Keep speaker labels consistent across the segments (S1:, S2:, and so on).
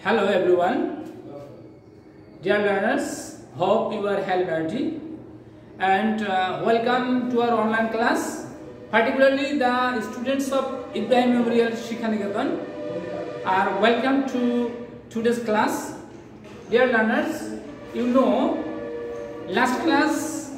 S1: Hello everyone, dear learners, hope you are healthy and welcome to our online class. Particularly the students of Ibrahim Memorial Shikha Niketan are welcome to today's class. Dear learners, you know, last class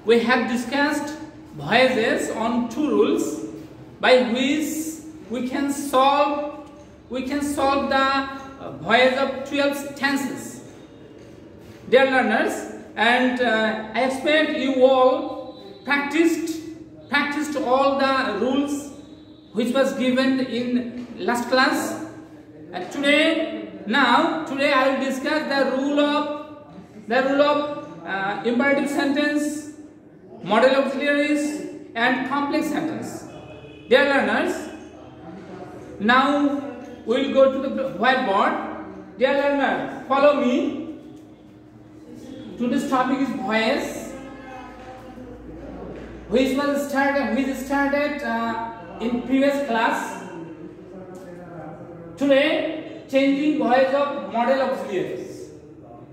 S1: we have discussed voyages on two rules by which we can solve the voyage of 12 tenses. Dear learners, and I expect you all practiced all the rules which was given in last class. And today I will discuss the rule of imperative sentence, model auxiliaries, and complex sentence. Dear learners, now we will go to the whiteboard. Dear learners, follow me. Today's topic is voyage, which started in previous class. Today, changing voyage of model auxiliaries.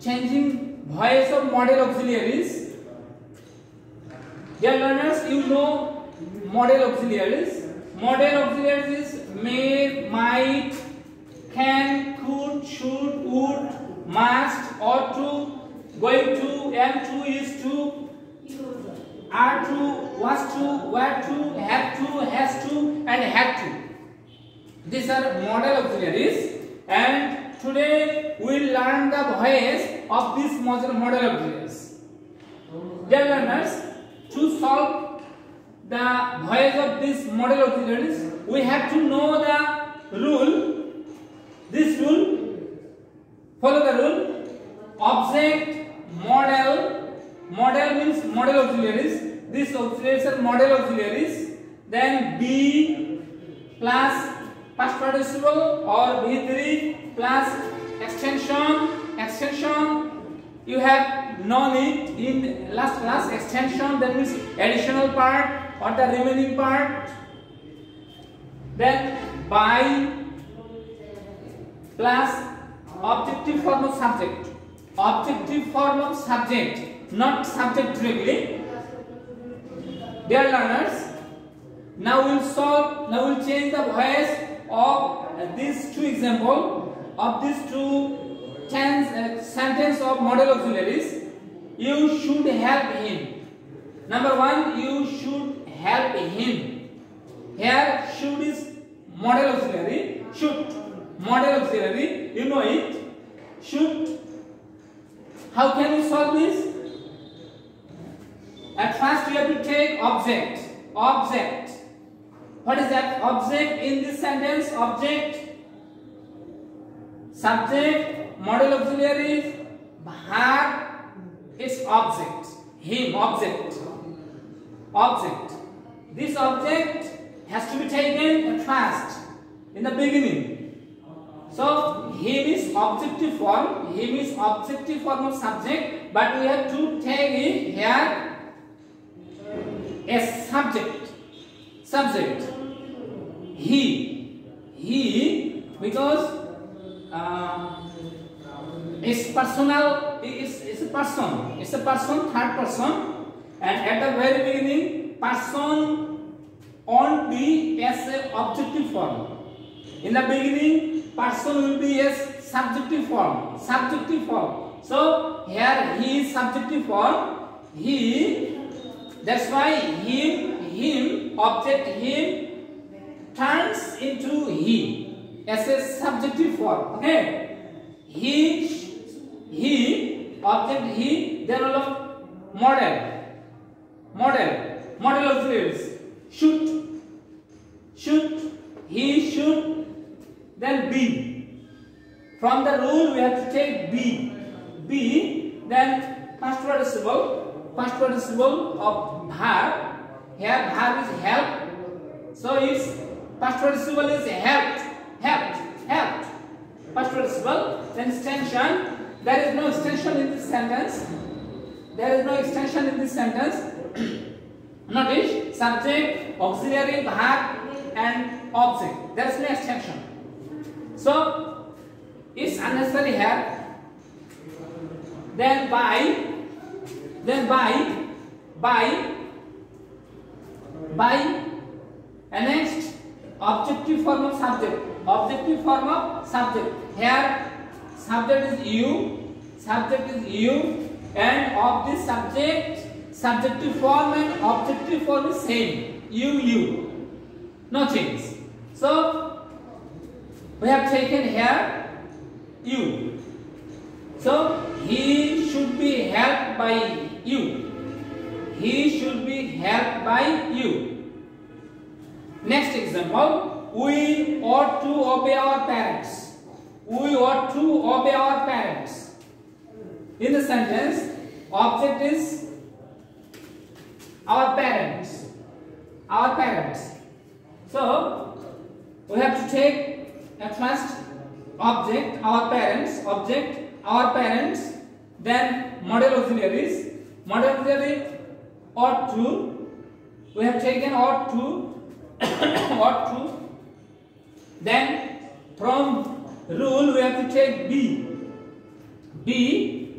S1: Changing voyage of model auxiliaries. Dear learners, you know model auxiliaries. Model auxiliaries is may, might, can, could, should, would, must, ought to, going to, am to, is to, are to, was to, were to, have to, has to, and had to. These are model auxiliaries, and today we will learn the voyage of these model auxiliaries. Dear learners, to solve the voyage of these model auxiliaries, we have to know the rule. This rule, follow the rule. Object, model means model auxiliaries. These auxiliaries are model auxiliaries. Then be plus past participle or V3 plus extension. You have known it in last class. Extension, that means additional part or the remaining part. Then by plus objective form of subject. Objective form of subject, not subject directly. Dear learners, now we'll change the voice of these two examples of these two sentence of model auxiliaries. You should help him. Number one, you should help him. Here, should is model auxiliary. Should, model auxiliary. You know it. Should. How can we solve this? At first, we have to take object. Object. What is that? Object in this sentence. Object. Subject. Model auxiliary. Verb is object. Him. Object. Object. This object has to be taken at first, in the beginning. So, him is objective form. Him is objective form of subject, but we have to take it here as subject. Subject. He because it's personal. It's a person. It's a person, third person. And at the very beginning, person won't be as an objective form. In the beginning, person will be as subjective form. Subjective form. So here he is subjective form. He. That's why him, object him turns into he as a subjective form. Okay. He, object he. Then all of model auxiliaries. Should, he should, then be. From the rule we have to take be, then past participle of verb. Here verb is help. So its past participle is helped. Past participle, then extension. There is no extension in this sentence. Notice subject, auxiliary, verb, and object. There is no extension. So it's unnecessary here. Then by and next objective form of subject. Objective form of subject. Here subject is you, and of this subject, subjective form and objective form is same. You. No change. So we have taken here you. So he should be helped by you. He should be helped by you. Next example, we ought to obey our parents. We ought to obey our parents. In the sentence, object is our parents. Our parents. So we have to take at first object, our parents, then model auxiliaries. Model auxiliary ought to. We have taken ought to. Then from rule we have to take be.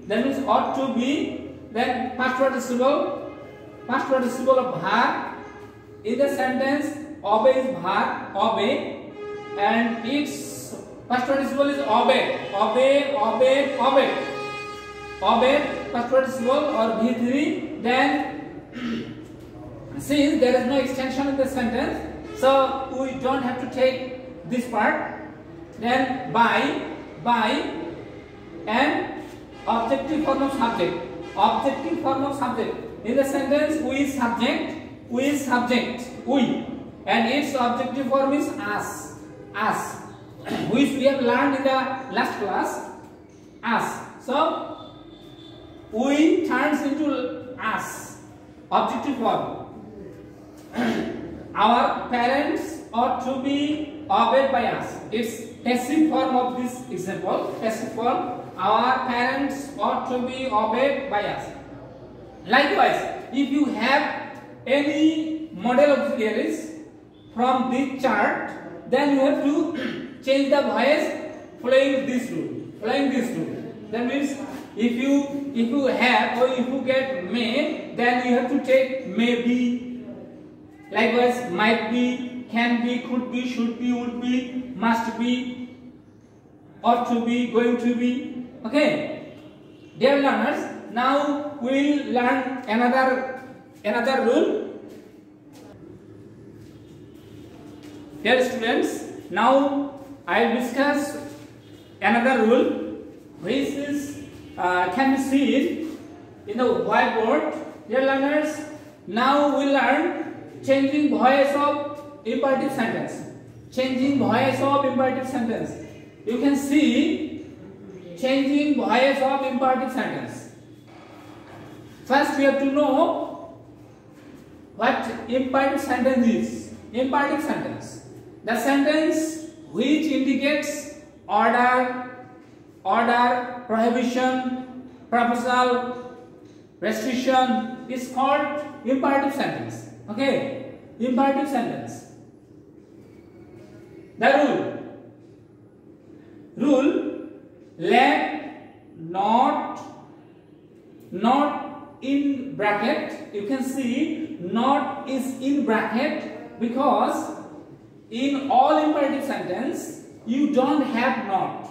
S1: That means ought to be. Then past participle of verb. In the sentence, obey is verb, obey, and its past participle is obey. Past participle or V3. Then since there is no extension in the sentence, so we don't have to take this part. Then by and objective form of subject. In the sentence, we is subject, and its objective form is us, which we have learned in the last class, us. So we turns into us, objective form. Our parents ought to be obeyed by us. It's passive form of this example. Passive form. Our parents ought to be obeyed by us. Likewise, if you have any model auxiliaries from this chart, then you have to change the voice following this rule. That means if you have or if you get may, then you have to take may be. Likewise, might be, can be, could be, should be, would be, must be, ought to be, going to be. Okay, dear learners, now we will learn another rule. Dear students, now I will discuss another rule, which is can be seen in the whiteboard. Dear learners, now we learn changing voice of imperative sentence. You can see changing voice of imperative sentence. First, we have to know what imperative sentence is. Imperative sentence, the sentence which indicates order, prohibition, proposal, restriction is called imperative sentence. Okay, imperative sentence. The rule, let not in bracket. You can see not is in bracket because in all imperative sentence you don't have not.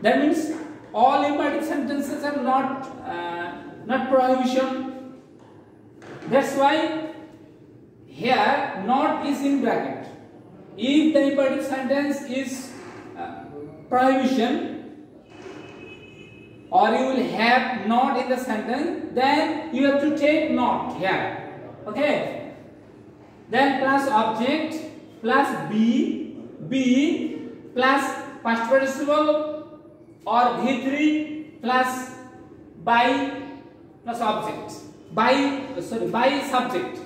S1: That means all imperative sentences are not prohibition. That's why here not is in bracket. If the imperative sentence is prohibition, or you will have not in the sentence, then you have to take not here. Okay. Then plus object plus be plus past participle or V3 plus by plus object. By subject.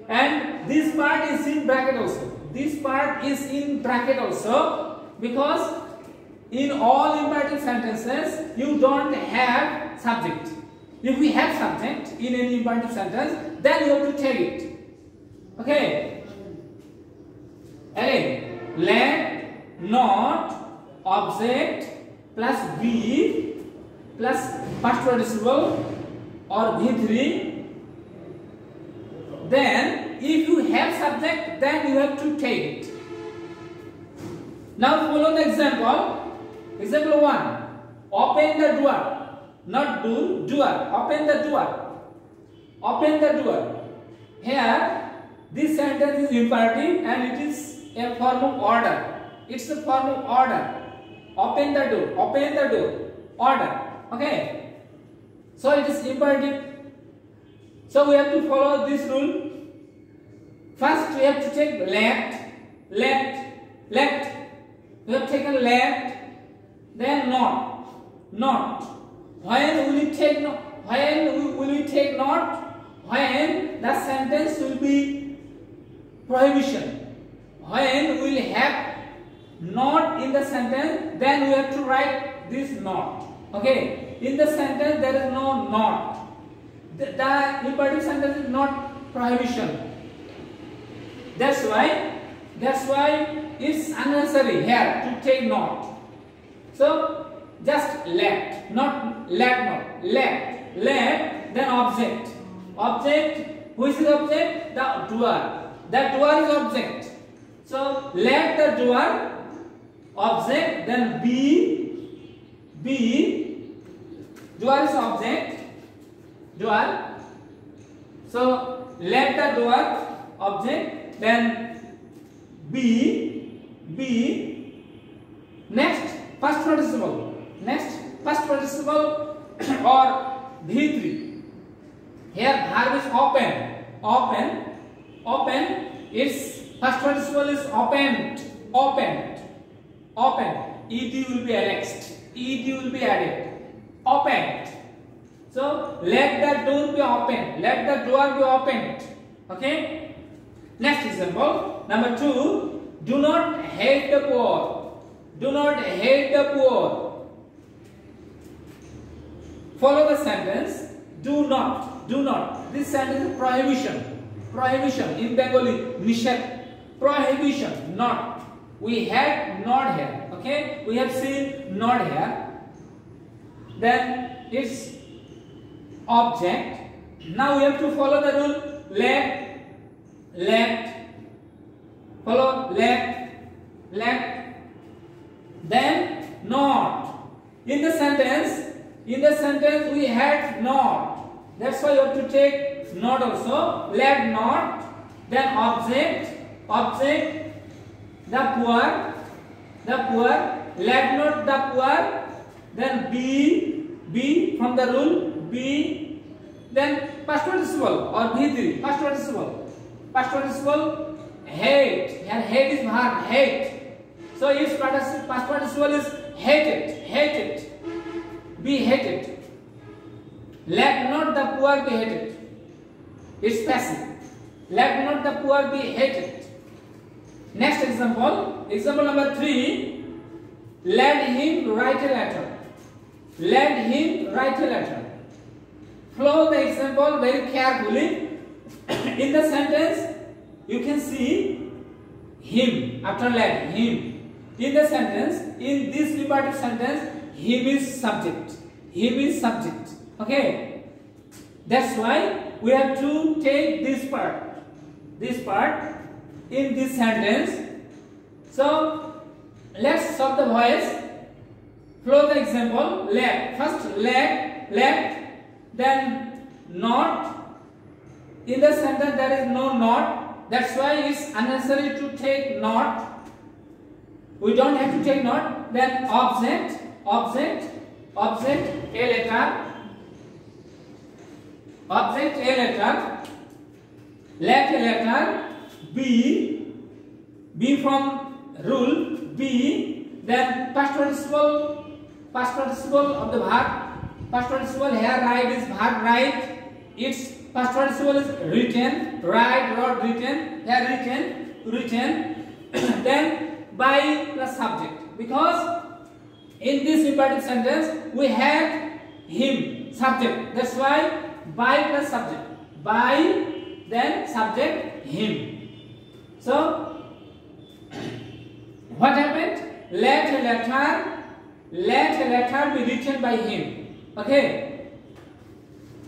S1: And this part is in bracket also. Because in all imperative sentences you don't have subject. If we have subject in any imperative sentence, then you have to take it. Okay. Again, let not object plus be plus past participle or V3. Then if you have subject, then you have to take it. Now follow the example. Example 1. Open the door. Not do, door. Open the door. Open the door. Here, this sentence is imperative and it is a form of order. It's a form of order. Open the door. Open the door. Order. Okay. So it is imperative. So we have to follow this rule. First we have to take left, left, left. We have taken left, then not, not. When will we take not? When will we take not? When the sentence will be prohibition. When we will have not in the sentence, then we have to write this not. Okay. In the sentence there is no not. The imperative sentence is not prohibition. That's why it's unnecessary here to take not. So just left, not left, not left, left, then object. Object, who is the object? The doer. The doer is object. So left the doer, object, then be, doer is object, doer. So left the doer, object, then be, next past participle, next past participle or V3. Here verb is open, open. Its past participle is opened, opened. Ed will be annexed, ed will be added. Opened. So let the door be opened, let the door be opened. Okay. Next example, number 2. Do not hate the poor. Do not hate the poor. Follow the sentence. Do not. Do not. This sentence is prohibition. Prohibition in Bengali. Nishad. Prohibition. Not. We had not here. Okay. We have seen not here. Then it's object. Now we have to follow the rule. Left. Left, follow left, left, then not. In the sentence we had not. That's why you have to take not also. Let not, then object, the poor, let not the poor, then be from the rule, be, then past participle or V3, past participle. Past participle hate. Here hate is verb, hate. So its past participle is hated, hated. Be hated. Let not the poor be hated. It's passive. Let not the poor be hated. Next example. Example number 3. Let him write a letter. Let him write a letter. Follow the example very carefully. In the sentence, you can see him after let, him. In the sentence, in this imperative sentence, him is subject. Him is subject. Okay. That's why we have to take this part in this sentence. So let's solve the voice. Follow the example. Let. First let, then not. In the sentence there is no not. That's why it's unnecessary to take not. We don't have to take not. Then object, a letter. Object a letter. Let a letter. Be from rule. Be. Then past participle of the verb. Past participle here write is verb write. Its past participle is written, write, wrote, written, here written, then by plus subject. Because in this imperative sentence we had him, subject. That's why by plus subject. By, then subject, him. So what happened? let a letter be written by him. Okay.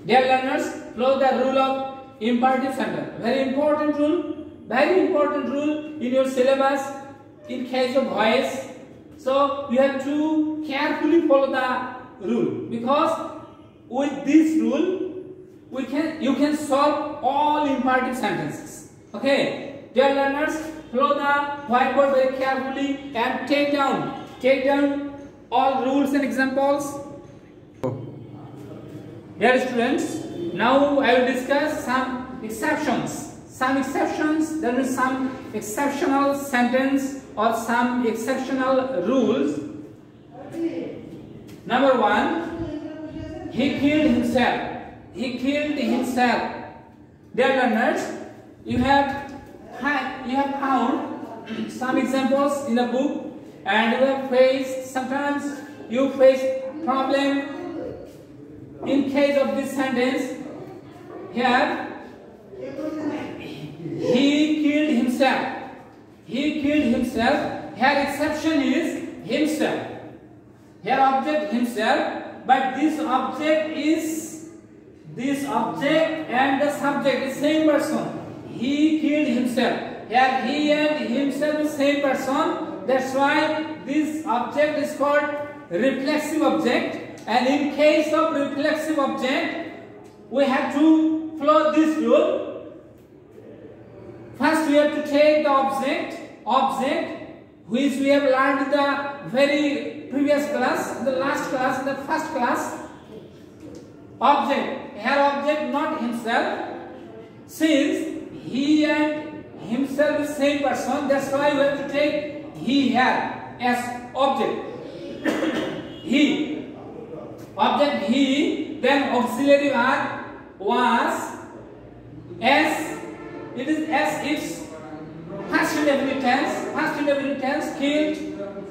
S1: Dear learners, follow the rule of imperative sentence. Very important rule in your syllabus in case of voice. So you have to carefully follow the rule, because with this rule you can solve all imperative sentences. Okay, dear learners, follow the whiteboard very carefully and take down all rules and examples. Dear students, now I will discuss some exceptions. There is some exceptional sentence or some exceptional rules. Number 1, he killed himself. Dear learners, you have found some examples in the book, and you have faced, sometimes you face problem in case of this sentence. Here, he killed himself. Here exception is himself. Here object himself, but this object and the subject is same person. He killed himself. Here he and himself is same person. That's why this object is called reflexive object. And in case of reflexive object, we have to follow this rule. First we have to take the object which we have learned in the very previous class, in the last class, in the first class. Object, here object not himself. Since he and himself is same person, that's why we have to take he here as object. He, object he, then auxiliary verb was, as it is as its past indefinite tense, killed,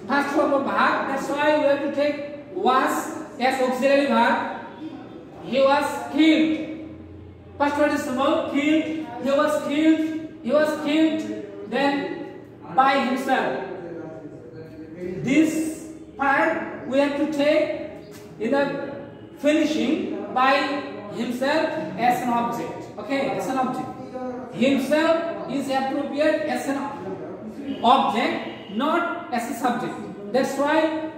S1: past form of verb. That's why we have to take was as auxiliary verb. He was killed. First participle killed. He was killed. Then by himself. This part we have to take in the finishing by himself as an object. Okay, as an object. Himself is appropriate as an object, not as a subject. That's why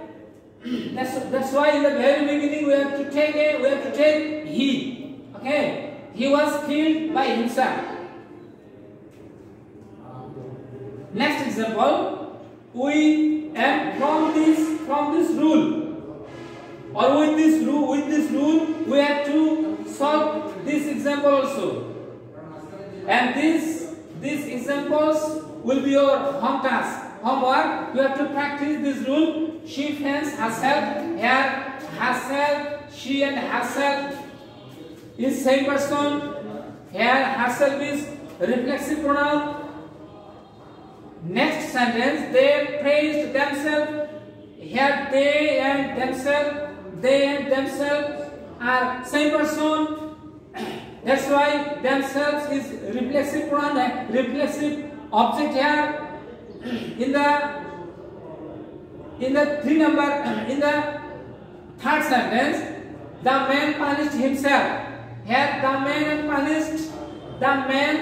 S1: in the very beginning we have to take he. Okay, he was killed by himself. Next example, from this rule, or with this rule we have to solve this example also. And these examples will be your homework. You have to practice this rule. She fends herself. Here herself, she and herself is same person. Here herself is reflexive pronoun. Next sentence, they praised themselves. Here they and themselves are same person. That's why themselves is reflexive pronoun, reflexive object here. In the third sentence, the man punished himself. Here the man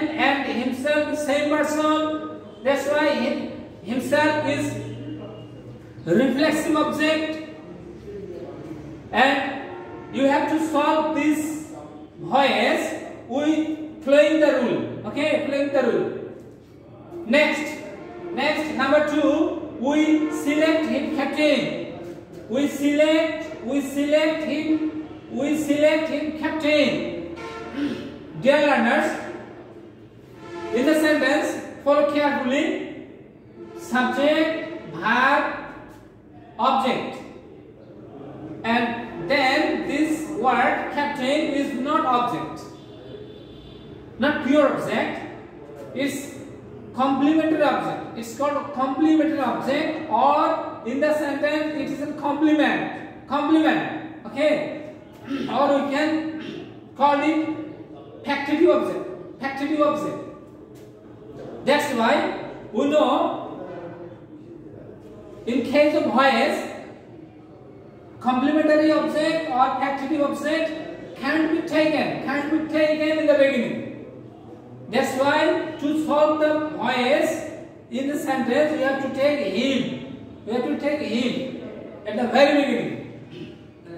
S1: and himself is same person. That's why himself is reflexive object. And you have to solve this voice with following the rule. Okay, following the rule. Next, number 2, we select him captain. We select him captain. Dear learners, in the sentence, follow carefully. Subject, verb, object, and then this word captain is not object, not pure object. It's complementary object. It's called a complementary object, or in the sentence it is a complement. Okay, or we can call it factitive object. That's why we know In case of voice, complementary object or factitive object can't be taken in the beginning. That's why to solve the voice in the sentence, you have to take him. You have to take him at the very beginning.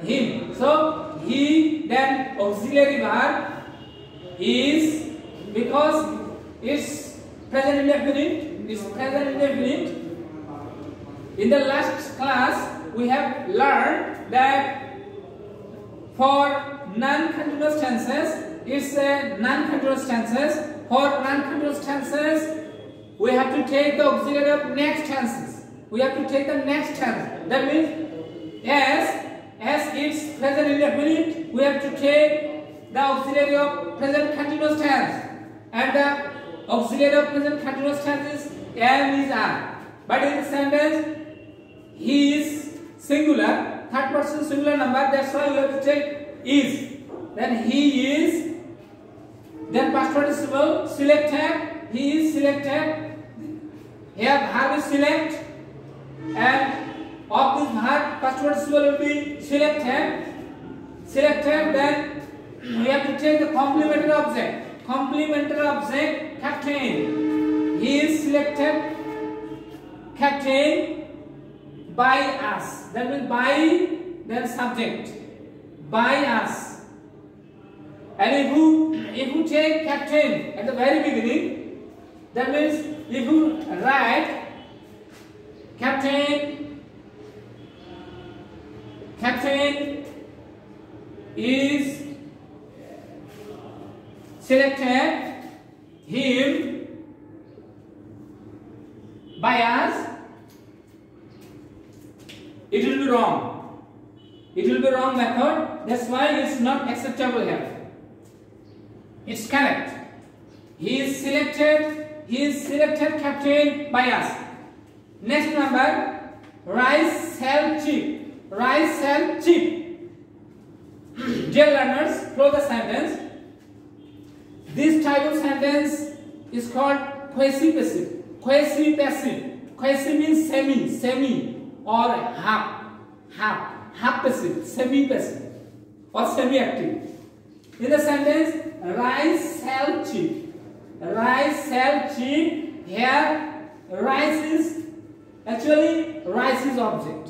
S1: Him. So he, then auxiliary verb is, because it's present indefinite. It's present indefinite. In the last class, we have learned that for non-continuous tenses, it's a non-continuous tenses. For non-continuous tenses, we have to take the auxiliary of next tenses. We have to take the next tense. That means, as it's present indefinite, we have to take the auxiliary of present continuous tense. And the auxiliary of present continuous tense is am, is, are. But in the sentence, he is singular, third person singular number, that's why we have to take is. Then he is, then past participle selected, he is selected. Here verb is select, and of this verb past participle will be selected. Then we have to take the complementary object. Complementary object captain. He is selected, captain by us. That means by, then subject. By us. And if you take captain at the very beginning, that means if you write captain is selected him by us, it will be wrong. It will be wrong method. That's why it's not acceptable here. It's correct. He is selected captain by us. Next number, rice sell cheap. Rice sell cheap. Dear learners, close the sentence. This type of sentence is called quasi-passive. Quasi-passive. Quasi means semi or half passive, semi-passive or semi-active. In the sentence, rice sell cheap. Rice sell cheap. Here, rice is object.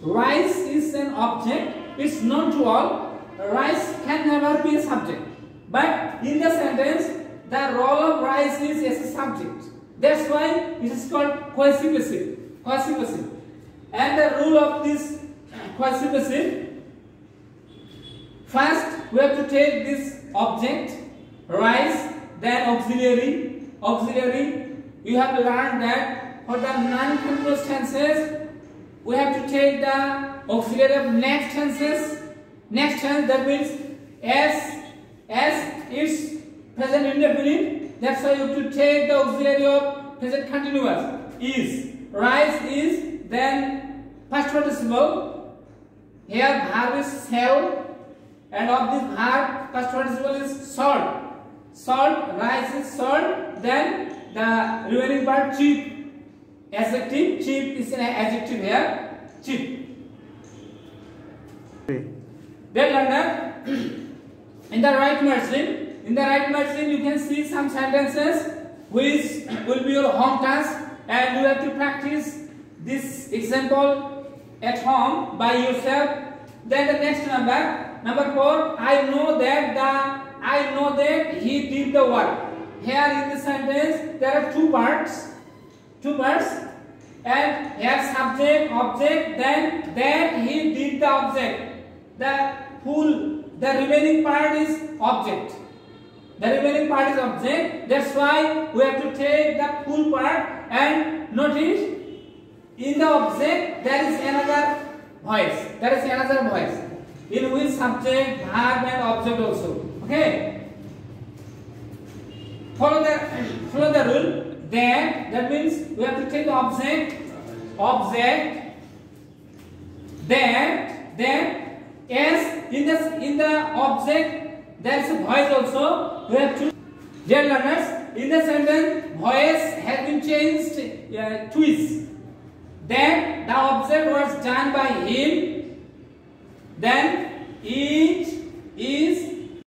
S1: Rice is an object. It's known to all. Rice can never be a subject. But in the sentence, the role of rice is as a subject. That's why it is called quasi-passive. Quasi-passive. And the rule of this quasi-passive, first we have to take this object, rice, then auxiliary. You have learned that for the non-continuous tenses, we have to take the auxiliary of next tenses. Next tense, that means as is present indefinite, that's why you have to take the auxiliary of present continuous. Is. Rice is, then past participle. Here verb is sell, and of this verb past participle is salt. Salt, rice is salt. Then the remaining part cheap. Adjective, cheap is an adjective here. Cheap. Then learner, in the right margin, you can see some sentences which will be your home task, and you have to practice this example at home by yourself. Then the next number 4, I know that he did the work. Here in the sentence there are two parts, and here subject, object, then that he did the object. The remaining part is object. That's why we have to take the full part, and notice in the object there is another voice. In which subject, verb and object also. Okay. Follow the rule. That means we have to take the object. Then as in the object there is a voice also. We have to. Dear learners, in the sentence voice has been changed twice. Then done by him, then he